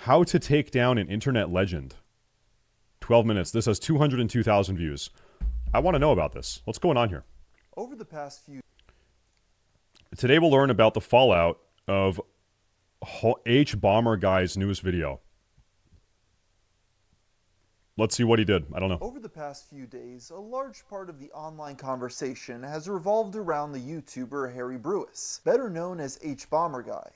How to take down an internet legend. 12 minutes. This has 202,000 views. I want to know about this. What's going on here? Over the past few... Today we'll learn about the fallout of H Bomber Guy's newest video. Let's see what he did. I don't know. Over the past few days, a large part of the online conversation has revolved around the YouTuber Harry Brewis, better known as H Bomber Guy,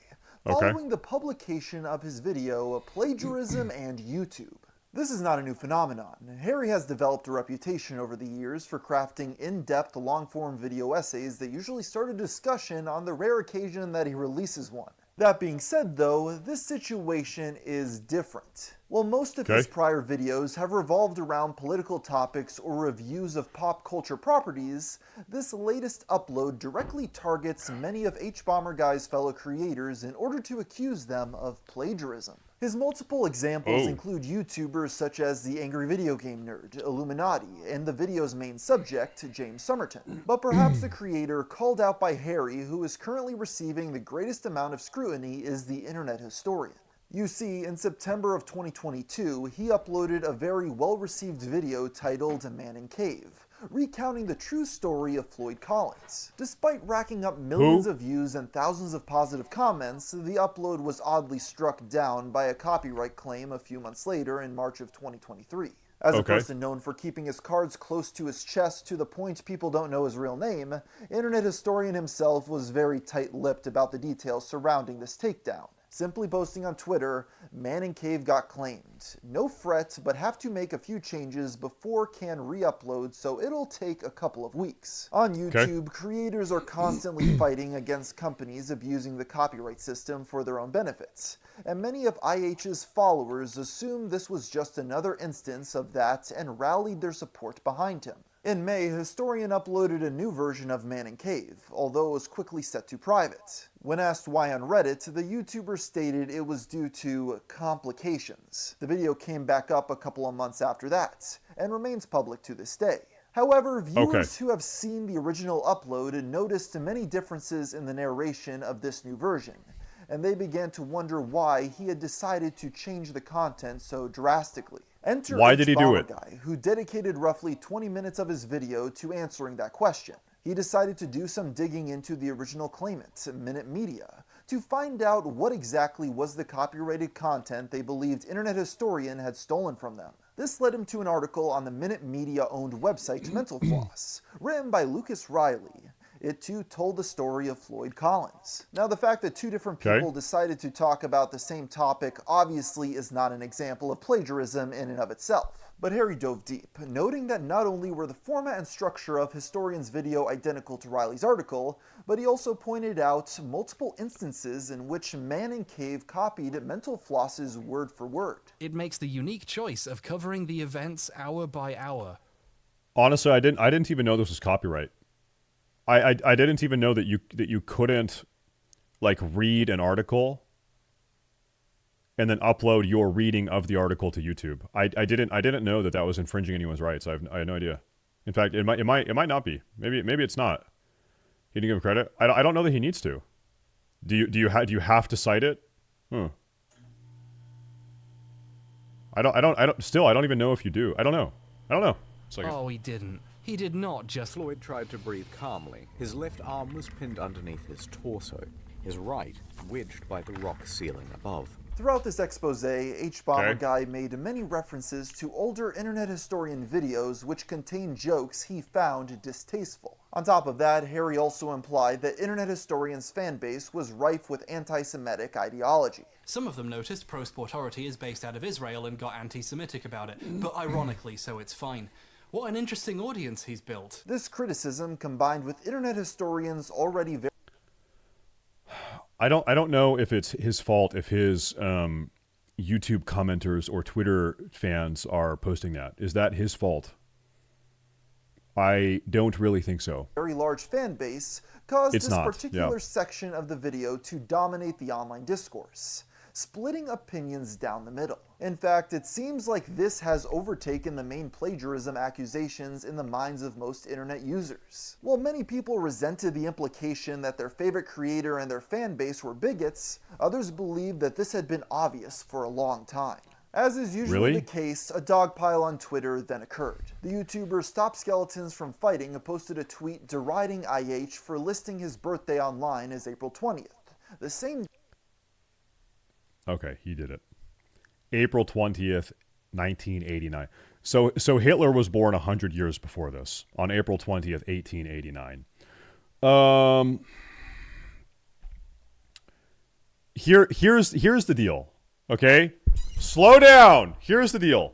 following the publication of his video, Plagiarism and YouTube. This is not a new phenomenon. Harry has developed a reputation over the years for crafting in-depth, long-form video essays that usually start a discussion on the rare occasion that he releases one. That being said though, this situation is different. While most of his prior videos have revolved around political topics or reviews of pop culture properties, this latest upload directly targets many of H Bomber Guy's fellow creators in order to accuse them of plagiarism. His multiple examples include YouTubers such as the Angry Video Game Nerd, Illuminati, and the video's main subject, James Somerton. But perhaps the creator called out by Harry who is currently receiving the greatest amount of scrutiny is the Internet Historian. You see, in September of 2022, he uploaded a very well-received video titled Man in Cave, recounting the true story of Floyd Collins. Despite racking up millions of views and thousands of positive comments, the upload was oddly struck down by a copyright claim a few months later in March of 2023. As a person known for keeping his cards close to his chest to the point people don't know his real name, Internet Historian himself was very tight-lipped about the details surrounding this takedown, simply posting on Twitter, Man in Cave got claimed. No fret, but have to make a few changes before can re-upload, so it'll take a couple of weeks. On YouTube, creators are constantly fighting against companies abusing the copyright system for their own benefits, and many of IH's followers assumed this was just another instance of that and rallied their support behind him. In May, Historian uploaded a new version of Man in Cave, although it was quickly set to private. When asked why on Reddit, the YouTuber stated it was due to complications. The video came back up a couple of months after that, and remains public to this day. However, viewers who have seen the original upload noticed many differences in the narration of this new version, and they began to wonder why he had decided to change the content so drastically. Enter Why did he do it? Guy, who dedicated roughly 20 minutes of his video to answering that question. He decided to do some digging into the original claimant, Minute Media, to find out what exactly was the copyrighted content they believed Internet Historian had stolen from them. This led him to an article on the Minute Media-owned website Mental Floss, written by Lucas Riley. It too told the story of Floyd Collins. Now, the fact that two different people decided to talk about the same topic obviously is not an example of plagiarism in and of itself. But Harry dove deep, noting that not only were the format and structure of Historian's video identical to Riley's article, but he also pointed out multiple instances in which Man in Cave copied Mental Floss's word for word. It makes the unique choice of covering the events hour by hour. Honestly, I didn't even know this was copyright. I didn't even know that you couldn't like read an article and then upload your reading of the article to YouTube. I didn't know that was infringing anyone's rights. I had no idea. In fact, it might not be. Maybe it's not. He didn't give him credit. I don't know that he needs to. Do you have to cite it? I don't even know if you do. I don't know. Oh, he didn't. He did not just... Floyd tried to breathe calmly. His left arm was pinned underneath his torso, his right wedged by the rock ceiling above. Throughout this expose, H Bomber Guy made many references to older Internet Historian videos which contained jokes he found distasteful. On top of that, Harry also implied that Internet Historian's fanbase was rife with anti-Semitic ideology. Some of them noticed Pro Sportority is based out of Israel and got anti-Semitic about it, but ironically, so it's fine. What an interesting audience he's built. This criticism, combined with Internet Historian's already very... I don't know if it's his fault if his YouTube commenters or Twitter fans are posting that. Is that his fault? I don't really think so. Very large fan base caused this particular section of the video to dominate the online discourse. splitting opinions down the middle. In fact, it seems like this has overtaken the main plagiarism accusations in the minds of most internet users. While many people resented the implication that their favorite creator and their fan base were bigots, others believed that this had been obvious for a long time. As is usually the case, a dogpile on Twitter then occurred. The YouTuber Stop Skeletons from Fighting posted a tweet deriding IH for listing his birthday online as April 20th. The same... Okay, he did it. April 20th, 1989. So Hitler was born 100 years before this, on April 20th, 1889. Here's the deal, okay? Slow down. Here's the deal.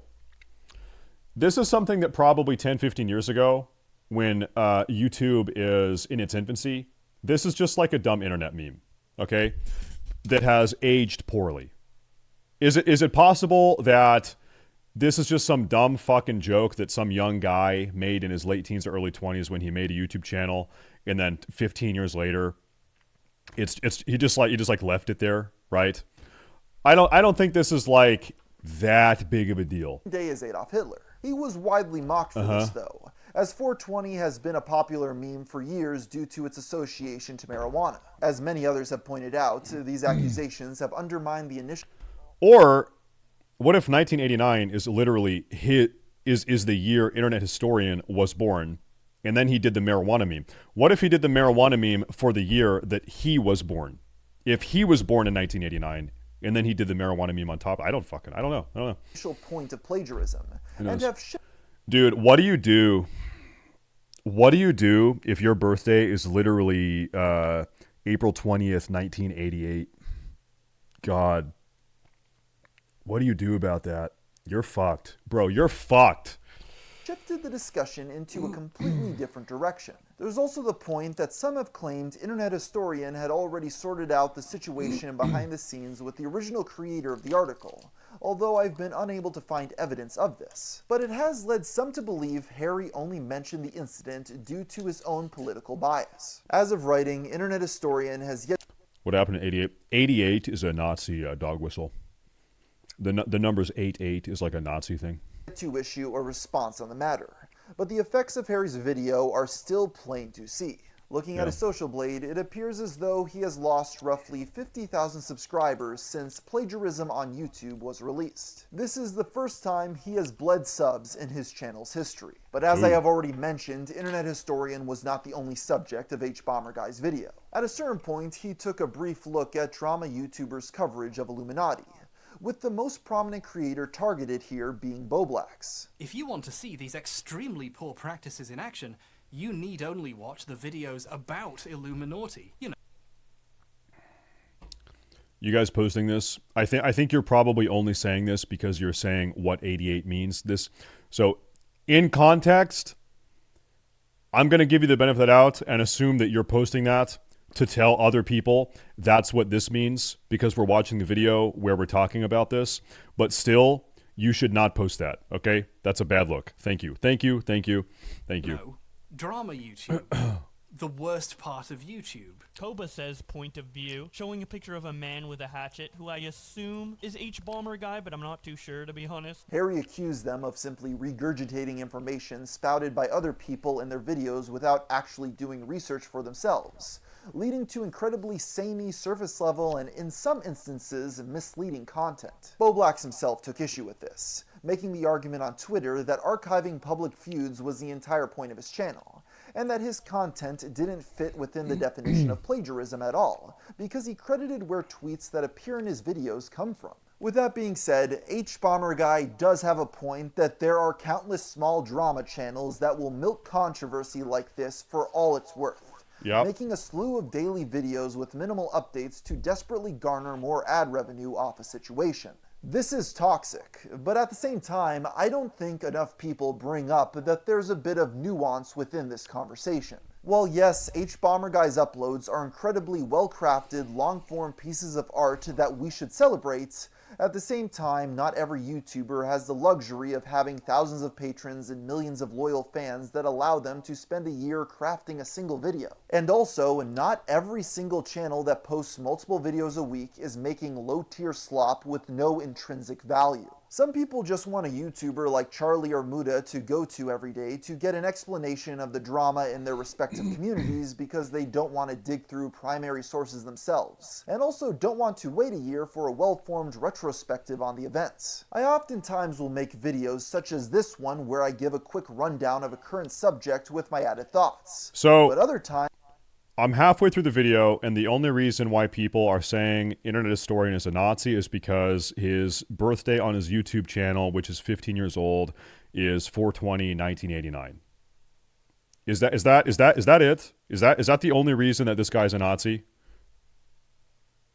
This is something that probably 10, 15 years ago, when YouTube is in its infancy, this is just like a dumb internet meme, okay, that has aged poorly. Is it possible that this is just some dumb fucking joke that some young guy made in his late teens or early 20s when he made a YouTube channel, and then 15 years later, he just left it there, right? I don't think this is like that big of a deal. Day is Adolf Hitler. He was widely mocked for this though, as 420 has been a popular meme for years due to its association to marijuana. As many others have pointed out, these accusations have undermined the initial... Or what if 1989 is literally is the year Internet Historian was born, and then he did the marijuana meme? What if he did the marijuana meme for the year that he was born? If he was born in 1989, and then he did the marijuana meme on top, I don't know. Initial point of plagiarism, and have... Dude, what do you do? What do you do if your birthday is literally April 20th, 1988? God. What do you do about that? You're fucked. Bro, you're fucked. Shifted the discussion into a completely different direction. There's also the point that some have claimed Internet Historian had already sorted out the situation behind the scenes with the original creator of the article, although I've been unable to find evidence of this. But it has led some to believe Harry only mentioned the incident due to his own political bias. As of writing, Internet Historian has yet... What happened in 88? 88 is a Nazi dog whistle. The numbers 88 is like a Nazi thing. ...to issue a response on the matter, but the effects of Harry's video are still plain to see. Looking at his social blade, it appears as though he has lost roughly 50,000 subscribers since plagiarism on YouTube was released. This is the first time he has bled subs in his channel's history. But as I have already mentioned, Internet Historian was not the only subject of HBomberGuy's video. At a certain point, he took a brief look at drama YouTubers' coverage of Illuminati, with the most prominent creator targeted here being Boblax. If you want to see these extremely poor practices in action, you need only watch the videos about Illuminati. You know. You guys posting this? I think you're probably only saying this because you're saying what 88 means. So, in context, I'm going to give you the benefit of the doubt and assume that you're posting that to tell other people that's what this means because we're watching the video where we're talking about this. But still, you should not post that, okay? That's a bad look. Thank you. No. Drama YouTube. The worst part of YouTube. Koba says point of view, showing a picture of a man with a hatchet, who I assume is HBomberGuy, but I'm not too sure, to be honest. Harry accused them of simply regurgitating information spouted by other people in their videos without actually doing research for themselves, leading to incredibly samey, surface-level, and in some instances, misleading content. Boblax himself took issue with this, making the argument on Twitter that archiving public feuds was the entire point of his channel, and that his content didn't fit within the definition of plagiarism at all, because he credited where tweets that appear in his videos come from. With that being said, HBomberGuy does have a point that there are countless small drama channels that will milk controversy like this for all it's worth, making a slew of daily videos with minimal updates to desperately garner more ad revenue off a situation. This is toxic, but at the same time, I don't think enough people bring up that there's a bit of nuance within this conversation. While yes, HBomberGuy's uploads are incredibly well-crafted, long-form pieces of art that we should celebrate, At the same time, not every YouTuber has the luxury of having thousands of patrons and millions of loyal fans that allow them to spend a year crafting a single video. And also, not every single channel that posts multiple videos a week is making low-tier slop with no intrinsic value. Some people just want a YouTuber like Charlie or Muda to go to every day to get an explanation of the drama in their respective communities because they don't want to dig through primary sources themselves, and also don't want to wait a year for a well-formed retrospective on the events. I oftentimes will make videos such as this one where I give a quick rundown of a current subject with my added thoughts. But other times, I'm halfway through the video, and the only reason why people are saying Internet Historian is a Nazi is because his birthday on his YouTube channel, which is 15 years old, is 4/20/1989. Is that it? Is that the only reason that this guy's a Nazi?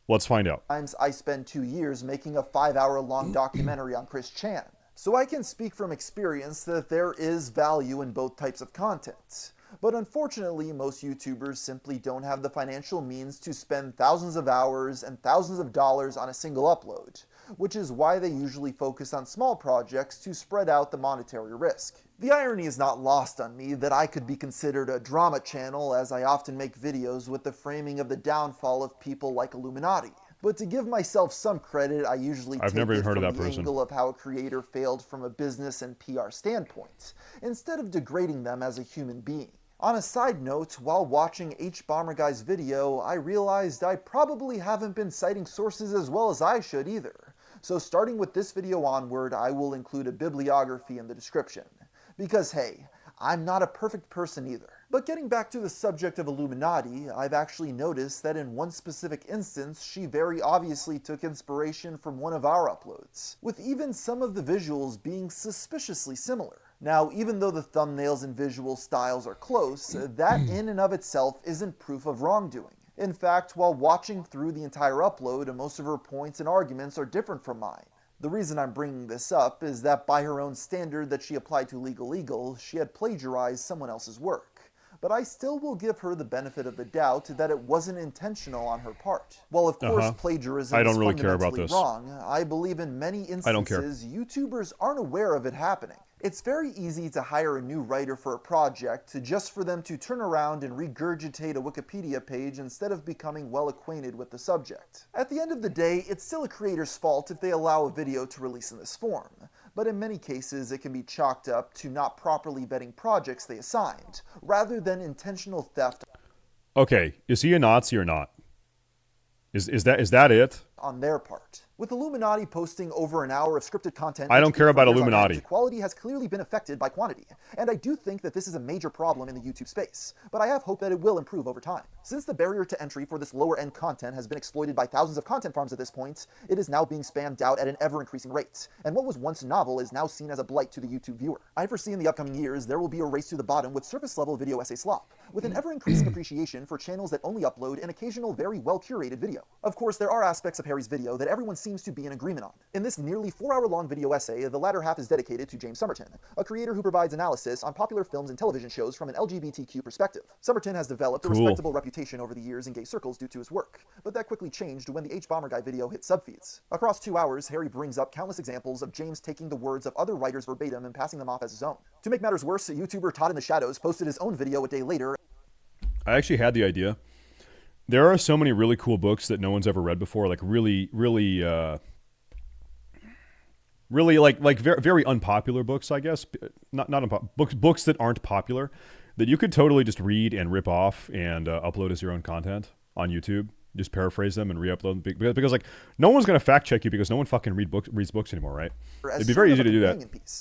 Let's find out. I spend 2 years making a 5-hour-long documentary on Chris Chan, so I can speak from experience that there is value in both types of content. But unfortunately, most YouTubers simply don't have the financial means to spend thousands of hours and thousands of dollars on a single upload, which is why they usually focus on small projects to spread out the monetary risk. The irony is not lost on me that I could be considered a drama channel, as I often make videos with the framing of the downfall of people like Illuminati. But to give myself some credit, I usually take it from the angle of how a creator failed from a business and PR standpoint, instead of degrading them as a human being. On a side note, while watching HBomberGuy's video, I realized I probably haven't been citing sources as well as I should either. So starting with this video onward, I will include a bibliography in the description. Because hey, I'm not a perfect person either. But getting back to the subject of Illuminati, I've actually noticed that in one specific instance, she very obviously took inspiration from one of our uploads, with even some of the visuals being suspiciously similar. Now, even though the thumbnails and visual styles are close, that in and of itself isn't proof of wrongdoing. In fact, while watching through the entire upload, most of her points and arguments are different from mine. The reason I'm bringing this up is that by her own standard that she applied to Legal Eagle, she had plagiarized someone else's work. But I still will give her the benefit of the doubt that it wasn't intentional on her part. While of course plagiarism is fundamentally wrong, I believe in many instances YouTubers aren't aware of it happening. It's very easy to hire a new writer for a project just for them to turn around and regurgitate a Wikipedia page instead of becoming well acquainted with the subject. At the end of the day, it's still a creator's fault if they allow a video to release in this form, but in many cases it can be chalked up to not properly vetting projects they assigned, rather than intentional theft. Okay, is he a Nazi or not? Is that it? On their part. With Illuminati posting over an hour of scripted content, I don't care about Illuminati. Quality has clearly been affected by quantity, and I do think that this is a major problem in the YouTube space, but I have hope that it will improve over time. Since the barrier to entry for this lower-end content has been exploited by thousands of content farms at this point, it is now being spammed out at an ever-increasing rate, and what was once novel is now seen as a blight to the YouTube viewer. I foresee in the upcoming years there will be a race to the bottom with surface-level video essay slop, with an ever-increasing appreciation for channels that only upload an occasional very well-curated video. Of course, there are aspects of Harry's video that everyone seems to be in agreement on. In this nearly 4-hour-long video essay, the latter half is dedicated to James Somerton, a creator who provides analysis on popular films and television shows from an LGBTQ perspective. Somerton has developed a respectable reputation over the years in gay circles due to his work, but that quickly changed when the HBomberGuy video hit subfeeds. Across 2 hours, Harry brings up countless examples of James taking the words of other writers verbatim and passing them off as his own. To make matters worse, YouTuber Todd in the Shadows posted his own video a day later. I actually had the idea. There are so many really cool books that no one's ever read before, like really very unpopular books, I guess. Books that aren't popular, that you could totally just read and rip off and upload as your own content on YouTube. Just paraphrase them and re-upload them because like no one's gonna fact check you because no one fucking reads books anymore, right? It'd be very easy to do that.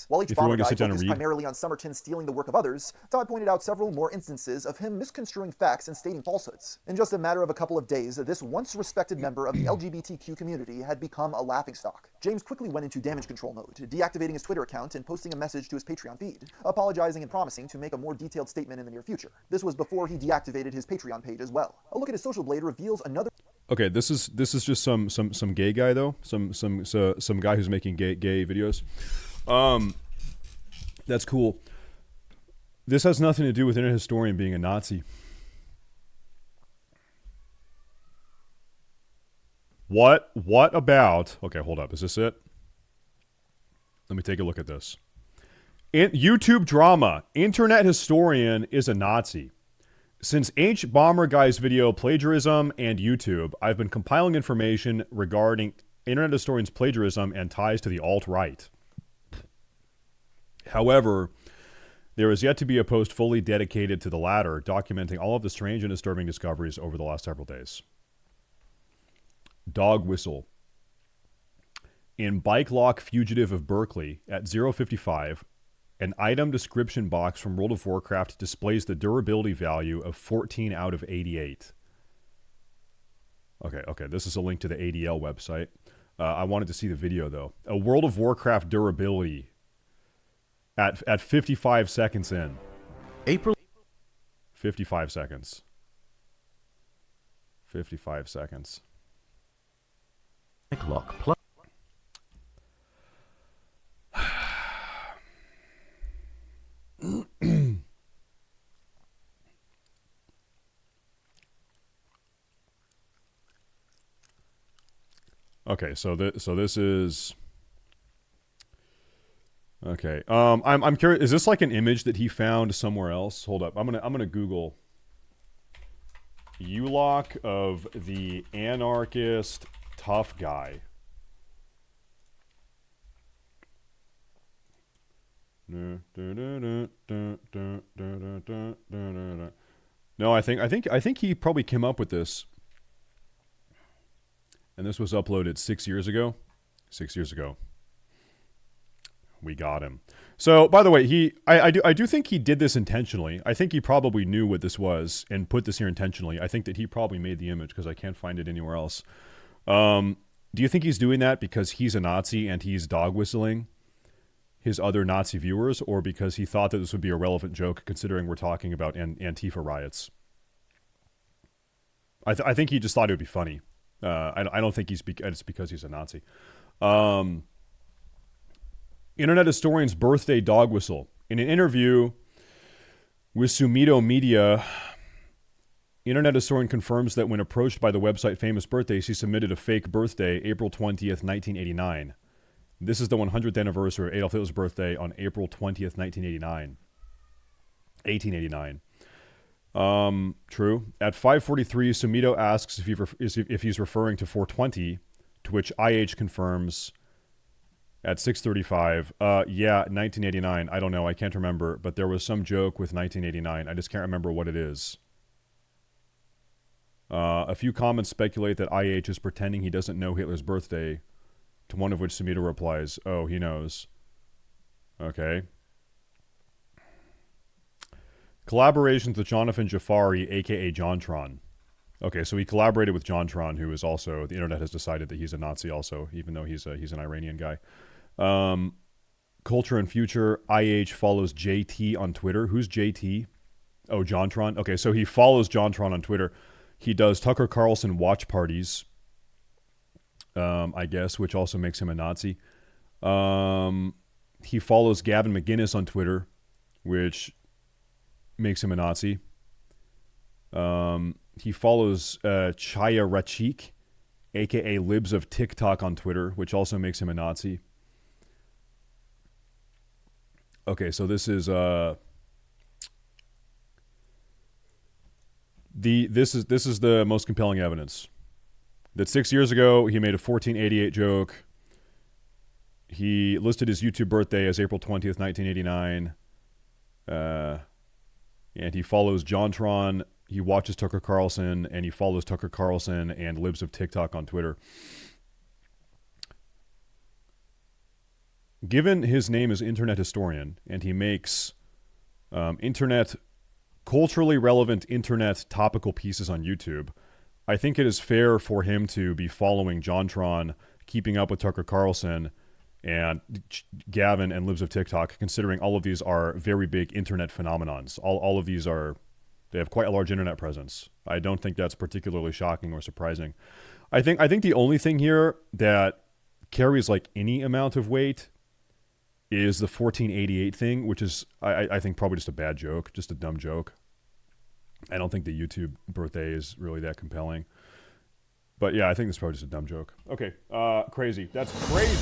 While if you want to sit down and read. Primarily on Somerton stealing the work of others, Todd pointed out several more instances of him misconstruing facts and stating falsehoods. In just a matter of a couple of days, this once respected member of the LGBTQ community had become a laughingstock. James quickly went into damage control mode, deactivating his Twitter account and posting a message to his Patreon feed, apologizing and promising to make a more detailed statement in the near future. This was before he deactivated his Patreon page as well. A look at his social blade reveals another. Okay, this is just some gay guy though, some guy who's making gay videos. That's cool. This has nothing to do with Internet Historian being a Nazi. What about... Okay, hold up. Is this it? Let me take a look at this. YouTube drama. Internet historian is a Nazi. Since H. Bomber Guy's video Plagiarism and YouTube, I've been compiling information regarding internet historians' plagiarism and ties to the alt-right. However, there is yet to be a post fully dedicated to the latter, documenting all of the strange and disturbing discoveries over the last several days. Dog whistle. In Bike Lock Fugitive of Berkeley at 055, an item description box from World of Warcraft displays the durability value of 14 out of 88. Okay, this is a link to the ADL website. I wanted to see the video, though. A World of Warcraft durability at 55 seconds in. April 55 seconds. 55 seconds. Lock plus. Okay, so this is okay. I'm curious. Is this like an image that he found somewhere else? Hold up. I'm gonna Google U-Lock of the anarchist tough guy. No, I think he probably came up with this. And this was uploaded 6 years ago. 6 years ago. We got him. So, by the way, I do think he did this intentionally. I think he probably knew what this was and put this here intentionally. I think that he probably made the image because I can't find it anywhere else. Do you think he's doing that because he's a Nazi and he's dog whistling his other Nazi viewers, or because he thought that this would be a relevant joke considering we're talking about Antifa riots? I think he just thought it would be funny. I don't think it's because he's a Nazi. Internet historian's birthday dog whistle. In an interview with Sumito Media, Internet historian confirms that when approached by the website Famous Birthdays, he submitted a fake birthday, April 20th, 1989. This is the 100th anniversary of Adolf Hitler's birthday on April 20th, 1989. 1889. True. At 5:43, Sumito asks if he's referring to 420, to which IH confirms at 6:35, yeah, 1989. I don't know. I can't remember, but there was some joke with 1989. I just can't remember what it is. A few comments speculate that IH is pretending he doesn't know Hitler's birthday, to one of which Sumito replies, oh, he knows. Okay. Collaborations with Jonathan Jafari, a.k.a. JonTron. Okay, so he collaborated with JonTron, who is also... The internet has decided that he's a Nazi also, even though he's an Iranian guy. Culture and Future, IH follows JT on Twitter. Who's JT? Oh, JonTron. Okay, so he follows JonTron on Twitter. He does Tucker Carlson watch parties, I guess, which also makes him a Nazi. He follows Gavin McInnes on Twitter, which... makes him a Nazi. He follows Chaya Rachik, a.k.a. Libs of TikTok on Twitter, which also makes him a Nazi. Okay, so this is this is the most compelling evidence. That 6 years ago, he made a 1488 joke. He listed his YouTube birthday as April 20th, 1989. And he follows JonTron, he watches Tucker Carlson, and he follows Tucker Carlson and Libs of TikTok on Twitter. Given his name is Internet Historian, and he makes culturally relevant internet topical pieces on YouTube, I think it is fair for him to be following JonTron, keeping up with Tucker Carlson, and Gavin and Libs of TikTok, considering all of these are very big internet phenomenons. All of these they have quite a large internet presence. I don't think that's particularly shocking or surprising. I think the only thing here that carries like any amount of weight is the 1488 thing, which is, I think, probably just a bad joke, just a dumb joke. I don't think the YouTube birthday is really that compelling. But yeah, I think this is probably just a dumb joke. Okay, crazy. That's crazy.